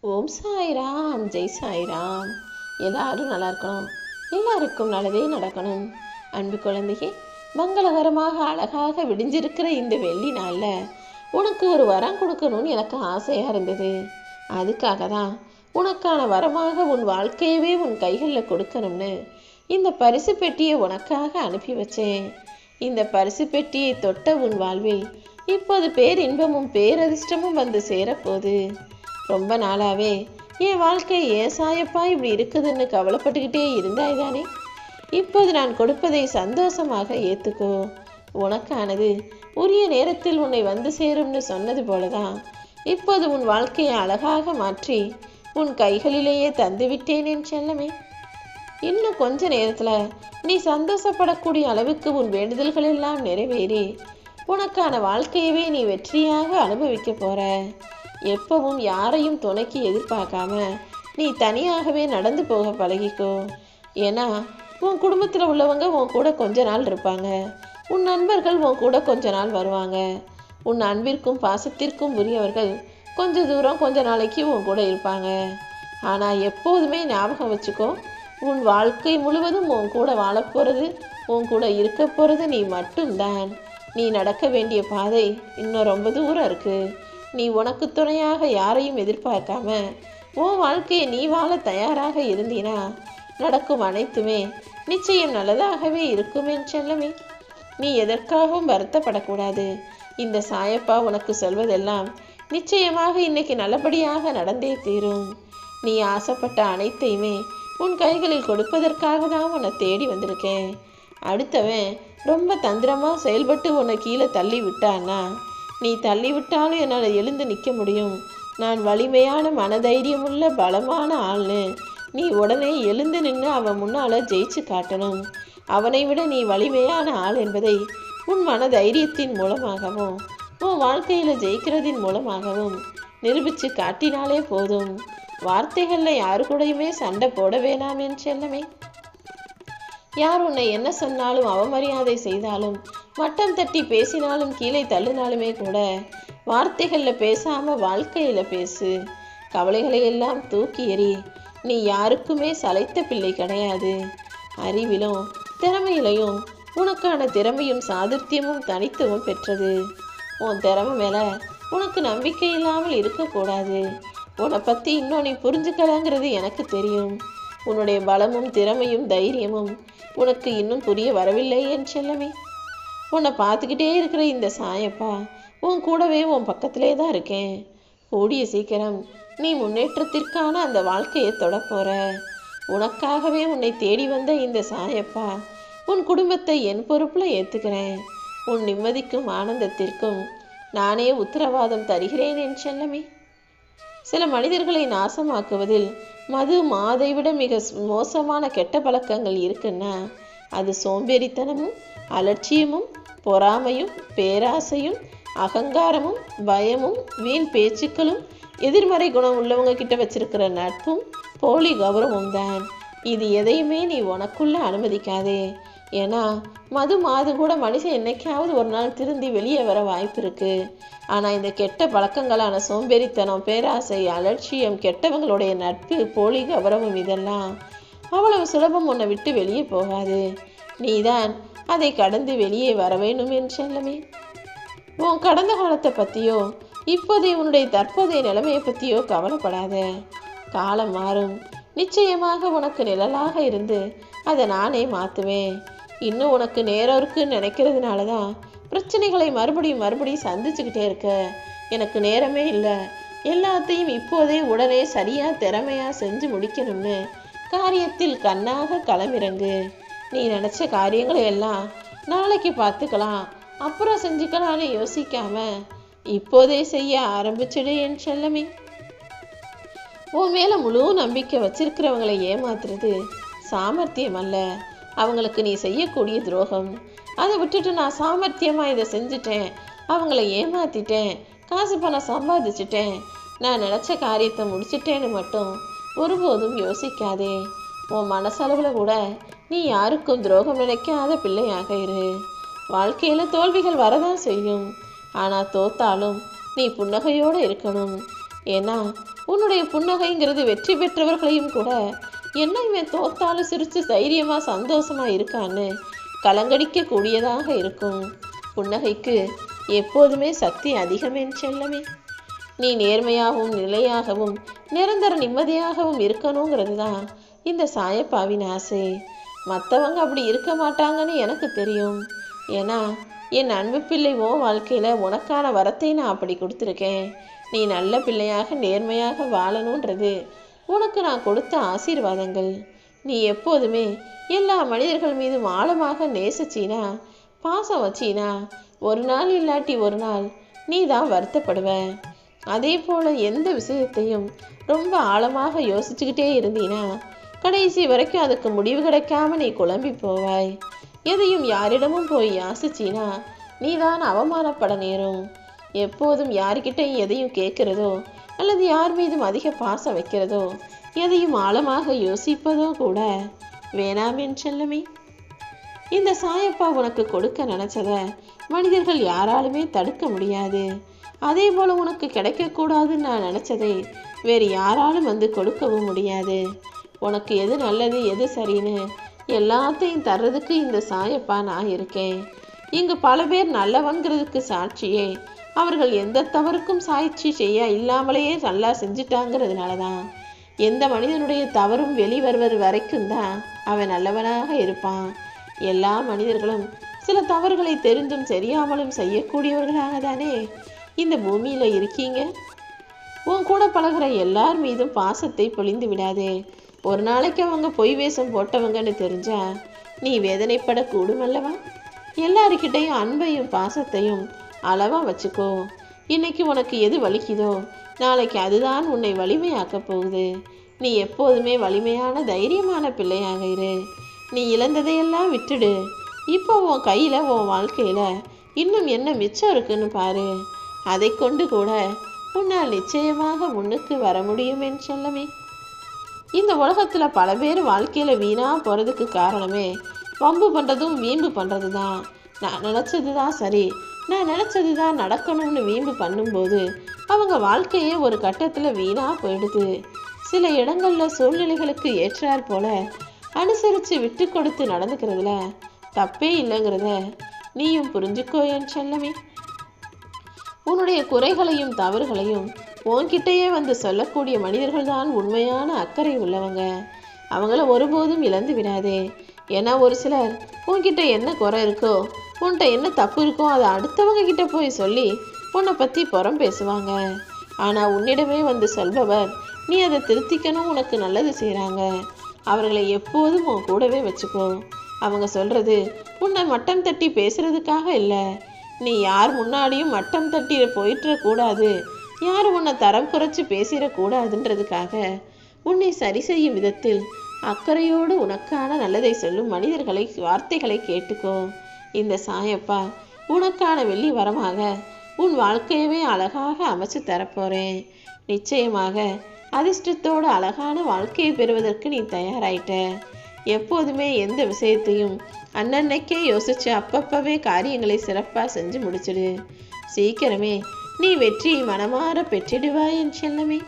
ஓம் சாய்ராம், ஜெய் சாய்ராம். எல்லாரும் நல்லா இருக்கணும், எல்லாருக்கும் நல்லதே நடக்கணும். அன்பு குழந்தையே, மங்களகரமாக அழகாக விடிஞ்சிருக்கிற இந்த வெள்ளி நாளில் உனக்கு ஒரு வரம் கொடுக்கணும்னு எனக்கு ஆசையாக இருந்தது. அதுக்காக தான் உனக்கான வரமாக உன் வாழ்க்கையவே உன் கைகளில் கொடுக்கணும்னு இந்த பரிசு பெட்டியை உனக்காக அனுப்பி வச்சேன். இந்த பரிசு பெட்டியை தொட்ட உன் வாழ்வில் இப்போது பேரின்பமும் பேரதிர்ஷ்டமும் வந்து சேரப்போகுது. ரொம்ப நாளாவே என் வாழ்க்கை ஏன் சாயப்பா இப்படி இருக்குதுன்னு கவலைப்பட்டுக்கிட்டே இருந்தாய் தானே? இப்போது நான் கொடுப்பதை சந்தோஷமாக ஏற்றுக்கோ. உனக்கானது உரிய நேரத்தில் உன்னை வந்து சேரும்னு சொன்னது போலதான் இப்போது உன் வாழ்க்கையை அழகாக மாற்றி உன் கைகளிலேயே தந்துவிட்டேன் என் செல்லமே. இன்னும் கொஞ்ச நேரத்தில் நீ சந்தோஷப்படக்கூடிய அளவுக்கு உன் வேண்டுதல்கள் எல்லாம் நிறைவேறி உனக்கான வாழ்க்கையவே நீ வெற்றியாக அனுபவிக்க போற. எப்பவும் யாரையும் துணைக்கு எதிர்பார்க்காம நீ தனியாகவே நடந்து போக பழகிக்கோ. ஏன்னா உன் குடும்பத்தில் உள்ளவங்க உன் கூட கொஞ்ச நாள் இருப்பாங்க, உன் நண்பர்கள் உன் கூட கொஞ்ச நாள் வருவாங்க, உன் அன்பிற்கும் பாசத்திற்கும் உரியவர்கள் கொஞ்ச தூரம் கொஞ்ச நாளைக்கு உன் கூட இருப்பாங்க. ஆனால் எப்போதுமே ஞாபகம் வச்சுக்கோ, உன் வாழ்க்கை முழுவதும் உன் கூட வாழப்போகிறது, உன் கூட இருக்க போகிறது நீ மட்டும்தான். நீ நடக்க வேண்டிய பாதை இன்னும் ரொம்ப தூரம் இருக்கு. நீ உனக்கு துணையாக யாரையும் எதிர்பார்க்காம உன் வாழ்க்கையை நீ வாழ தயாராக இருந்தீனா நடக்கும் அனைத்துமே நிச்சயம் நல்லதாகவே இருக்கும் என் செல்லமே. நீ எதற்காகவும் வருத்தப்படக்கூடாது. இந்த சாயப்பா உனக்கு சொல்வதெல்லாம் நிச்சயமாக இன்னைக்கு நல்லபடியாக நடந்தே தீரும். நீ ஆசைப்பட்ட அனைத்தையுமே உன் கைகளில் கொடுப்பதற்காக தான் உன்னை தேடி வந்திருக்கேன். அடுத்தவன் ரொம்ப தந்திரமாக செயல்பட்டு உன்னை கீழே தள்ளி விட்டான்னா நீ தள்ளி விட்டாலும் என்னால் எழுந்து நிற்க முடியும், நான் வலிமையான மனதைரியமுள்ள பலமான ஆள்னு நீ உடனே எழுந்து நின்று அவன் முன்னால் ஜெயிச்சு காட்டணும். அவனை விட நீ வலிமையான ஆள் என்பதை உன் மனதைரியத்தின் மூலமாகவும் உன் வாழ்க்கையில் ஜெயிக்கிறதின் மூலமாகவும் நிரூபித்து காட்டினாலே போதும். வார்த்தைகளில் யாரு கூடயுமே சண்டை போட வேணாம் என் செல்லமே. யார் உன்னை என்ன சொன்னாலும் அவமரியாதை செய்தாலும் மட்டம் தட்டி பேசினாலும் கீழே தள்ளினாலுமே கூட வார்த்தைகளில் பேசாமல் வாழ்க்கையில் பேசு. கவலைகளை எல்லாம் தூக்கி எறி. நீ யாருக்குமே சளைத்த பிள்ளை கிடையாது. அறிவிலும் திறமையிலையும் உனக்கான திறமையும் சாதுர்த்தியமும் தனித்துவம் பெற்றது. உன் திறமை மேலே உனக்கு நம்பிக்கை இல்லாமல் இருக்கக்கூடாது. உன்னை பற்றி இன்னும் நீ புரிஞ்சுக்கலாங்கிறது எனக்கு தெரியும். உன்னுடைய பலமும் திறமையும் தைரியமும் உனக்கு இன்னும் புரிய வரவில்லை என் செல்லமே. உன்னை பார்த்துக்கிட்டே இருக்கிற இந்த சாயப்பா உன் கூடவே உன் பக்கத்திலே தான் இருக்கேன். கூடிய சீக்கிரம் நீ முன்னேற்றத்திற்கான அந்த வாழ்க்கையை தொடப்போற. உனக்காகவே உன்னை தேடி வந்த இந்த சாயப்பா உன் குடும்பத்தை என் பொறுப்பில் ஏற்றுக்கிறேன். உன் நிம்மதிக்கும் ஆனந்தத்திற்கும் நானே உத்தரவாதம் தருகிறேன் என் செல்லமே. சில மனிதர்களை நாசமாக்குவதில் மது மாதை விட மிக மோசமான கெட்ட பழக்கங்கள் இருக்குன்னா அது சோம்பேறித்தனமும் அலட்சியமும் பொறாமையும் பேராசையும் அகங்காரமும் பயமும் வீண் பேச்சுக்களும் எதிர்மறை குணம் உள்ளவங்க கிட்ட வச்சிருக்கிற நட்பும் போலி கௌரவமும் தான். இது எதையுமே நீ உனக்குள்ள அனுமதிக்காதே. ஏன்னா மது மாது கூட மனுஷன் என்னைக்காவது ஒரு நாள் திருந்தி வெளியே வர வாய்ப்பு இருக்கு. ஆனால் இந்த கெட்ட பழக்கங்களான சோம்பேறித்தனம் பேராசை அலட்சியம் கெட்டவங்களுடைய நட்பு போலி கௌரவம் இதெல்லாம் அவ்வளவு சுலபம் உன்னை விட்டு வெளியே போகாது. நீதான் அதை கடந்து வெளியே வர வேண்டும் என்று செல்லமே. உன் கடந்த காலத்தை பற்றியோ இப்போதைய உன்னுடைய தற்போதைய நிலைமையை பற்றியோ கவலைப்படாத. காலம் மாறும், நிச்சயமாக உனக்கு நிழலாக இருந்து அதை நானே மாற்றுவேன். இன்னும் உனக்கு நேரம் இருக்குன்னு நினைக்கிறதுனால தான் பிரச்சனைகளை மறுபடியும் சந்திச்சுக்கிட்டே இருக்க. எனக்கு நேரமே இல்லை, எல்லாத்தையும் இப்போதே உடனே சரியாக திறமையாக செஞ்சு முடிக்கணும்னு காரியத்தில் கண்ணாக களமிறங்கு. நீ நினச்ச காரியங்களை எல்லாம் நாளைக்கு பார்த்துக்கலாம் அப்புறம் செஞ்சுக்கலான்னு யோசிக்காம இப்போதே செய்ய ஆரம்பிச்சிடு என் செல்லமே. உன் மேலே முழு நம்பிக்கை வச்சிருக்கிறவங்களை ஏமாத்துறது சாமர்த்தியம் அல்ல, அவங்களுக்கு நீ செய்யக்கூடிய துரோகம். அதை விட்டுட்டு நான் சாமர்த்தியமாக இதை செஞ்சுட்டேன், அவங்கள ஏமாத்திட்டேன், காசு பணம் சம்பாதிச்சிட்டேன், நான் நினச்ச காரியத்தை முடிச்சிட்டேன்னு மட்டும் ஒருபோதும் யோசிக்காதே. உன் மனசளவில் கூட நீ யாருக்கும் துரோகம் நினைக்காத பிள்ளையாக இரு. வாழ்க்கையில் தோல்விகள் வரதான் செய்யும், ஆனால் தோத்தாலும் நீ புன்னகையோடு இருக்கணும். ஏன்னா உன்னுடைய புன்னகைங்கிறது வெற்றி பெற்றவர்களையும் கூட என்ன இவன் தோத்தாலும் சிரித்து தைரியமாக சந்தோஷமாக இருக்கான்னு கலங்கடிக்க கூடியதாக இருக்கும். புன்னகைக்கு எப்போதுமே சக்தி அதிகமே செல்லமே. நீ நேர்மையாகவும் நிலையாகவும் நிரந்தர நிம்மதியாகவும் இருக்கணுங்கிறது தான் இந்த சாயப்பாவின் ஆசை. மற்றவங்க அப்படி இருக்க மாட்டாங்கன்னு எனக்கு தெரியும். ஏன்னா என் அன்பு பிள்ளை வாழ்க்கையில் உனக்கான வரத்தை நான் அப்படி கொடுத்துருக்கேன். நீ நல்ல பிள்ளையாக நேர்மையாக வாழணுன்றது உனக்கு நான் கொடுத்த ஆசீர்வாதங்கள். நீ எப்போதுமே எல்லா மனிதர்கள் மீதும் ஆழமாக நேசிச்சினா பாசம் வச்சினா ஒரு நாள் இல்லாட்டி ஒரு நாள் நீ தான் வருத்தப்படுவ. அதே போல் எந்த விஷயத்தையும் ரொம்ப ஆழமாக யோசிச்சுக்கிட்டே இருந்தீனா கடைசி வரைக்கும் அதுக்கு முடிவு கிடைக்காம நீ குழம்பி போவாய். எதையும் யாரிடமும் போய் யாசிச்சினா நீ தான் அவமானப்பட நேரும். எப்போதும் யார்கிட்டையும் எதையும் கேட்கிறதோ அல்லது யார் மீதும் அதிக பாசம் வைக்கிறதோ எதையும் ஆழமாக யோசிப்பதோ கூட வேணாம் என் செல்லமே. இந்த சாயப்பா உனக்கு கொடுக்க நினைச்சத மனிதர்கள் யாராலுமே தடுக்க முடியாது. அதே போல உனக்கு கிடைக்கக்கூடாதுன்னு நான் நினைச்சதை வேறு யாராலும் வந்து கொடுக்கவும் முடியாது. உனக்கு எது நல்லது எது சரின்னு எல்லாத்தையும் தர்றதுக்கு இந்த சாயப்பா நான் இருக்கேன். இங்கு பல பேர் நல்லவங்கிறதுக்கு சாட்சியே அவர்கள் எந்த தவறுக்கும் சாட்சி செய்ய இல்லாமலேயே நல்லா செஞ்சுட்டாங்கிறதுனால தான். எந்த மனிதனுடைய தவறும் வெளிவருவது வரைக்கும் தான் அவன் நல்லவனாக இருப்பான். எல்லா மனிதர்களும் சில தவறுகளை தெரிந்தும் தெரியாமலும் செய்யக்கூடியவர்களாக தானே இந்த பூமியில் இருக்கீங்க. உன் கூட பழகிற எல்லார் மீதும் பாசத்தை பொழிந்து விடாதே. ஒரு நாளைக்கு அவங்க பொய் வேஷம் போட்டவங்கன்னு தெரிஞ்சா நீ வேதனைப்படக்கூடும் அல்லவா. எல்லாருக்கிட்டையும் அன்பையும் பாசத்தையும் அளவாக வச்சுக்கோ. இன்னைக்கு உனக்கு எது வலிக்குதோ நாளைக்கு அதுதான் உன்னை வலிமையாக்க போகுது. நீ எப்போதுமே வலிமையான தைரியமான பிள்ளையாக இரு. நீ இழந்ததையெல்லாம் விட்டுடு. இப்போ உன் கையில் உன் வாழ்க்கையில் இன்னும் என்ன மிச்சம் இருக்குன்னு பாரு. அதை கொண்டு கூட உன்னால் நிச்சயமாக முன்னுக்கு வர முடியும் என் செல்லமே. இந்த உலகத்தில் பல பேர் வாழ்க்கையில் வீணாக போகிறதுக்கு காரணமே வம்பு பண்ணுறதும் வீம்பு பண்ணுறது தான். நான் நினச்சது தான் சரி, நான் நினச்சது தான் நடக்கணும்னு வீம்பு பண்ணும்போது அவங்க வாழ்க்கையே ஒரு கட்டத்தில் வீணாக போயிடுது. சில இடங்களில் சூழ்நிலைகளுக்கு ஏற்றாற் போல அனுசரித்து விட்டு கொடுத்து நடந்துக்கிறதுல தப்பே இல்லைங்கிறத நீயும் புரிஞ்சுக்கோ என் செல்லமே. உன்னுடைய குறைகளையும் தவறுகளையும் உன்கிட்டயே வந்து சொல்லக்கூடிய மனிதர்கள் தான் உண்மையான அக்கறை உள்ளவங்க. அவங்கள ஒருபோதும் இழந்து விடாதே. ஏன்னா ஒரு சிலர் உன்கிட்ட என்ன குறை இருக்கோ உன்கிட்ட என்ன தப்பு இருக்கோ அதை அடுத்தவங்க கிட்ட போய் சொல்லி உன்னை பற்றி புறம் பேசுவாங்க. ஆனால் உன்னிடமே வந்து சொல்பவர் நீ அதை திருத்திக்கணும் உனக்கு நல்லது செய்கிறாங்க. அவர்களை எப்போதும் உன் கூடவே வச்சுக்கோ. அவங்க சொல்கிறது உன்னை மட்டம் தட்டி பேசுறதுக்காக இல்லை. நீ யார் முன்னாடியும் மட்டம் தட்டி போயிட்டுறக்கூடாது, யாரும் உன்னை தரம் குறைச்சி பேசிடக்கூடாதுன்றதுக்காக உன்னை சரி செய்யும் விதத்தில் அக்கறையோடு உனக்கான நல்லதை சொல்லும் மனிதர்களை வார்த்தைகளை கேட்டுக்கோ. இந்த சாயப்பா உனக்கான வெள்ளி வரமாக உன் வாழ்க்கையவே அழகாக அமைச்சு தரப்போகிறேன். நிச்சயமாக அதிர்ஷ்டத்தோடு அழகான வாழ்க்கையை பெறுவதற்கு நீ தயாராயிட்ட. எப்போதுமே எந்த விஷயத்தையும் அன்னன்னைக்கே யோசிச்சு அப்பப்பவே காரியங்களை சிறப்பாக செஞ்சு முடிச்சிடு. சீக்கிரமே நீ வெற்றியை மனமாற பெற்றிடுவாய் என் செல்லமே.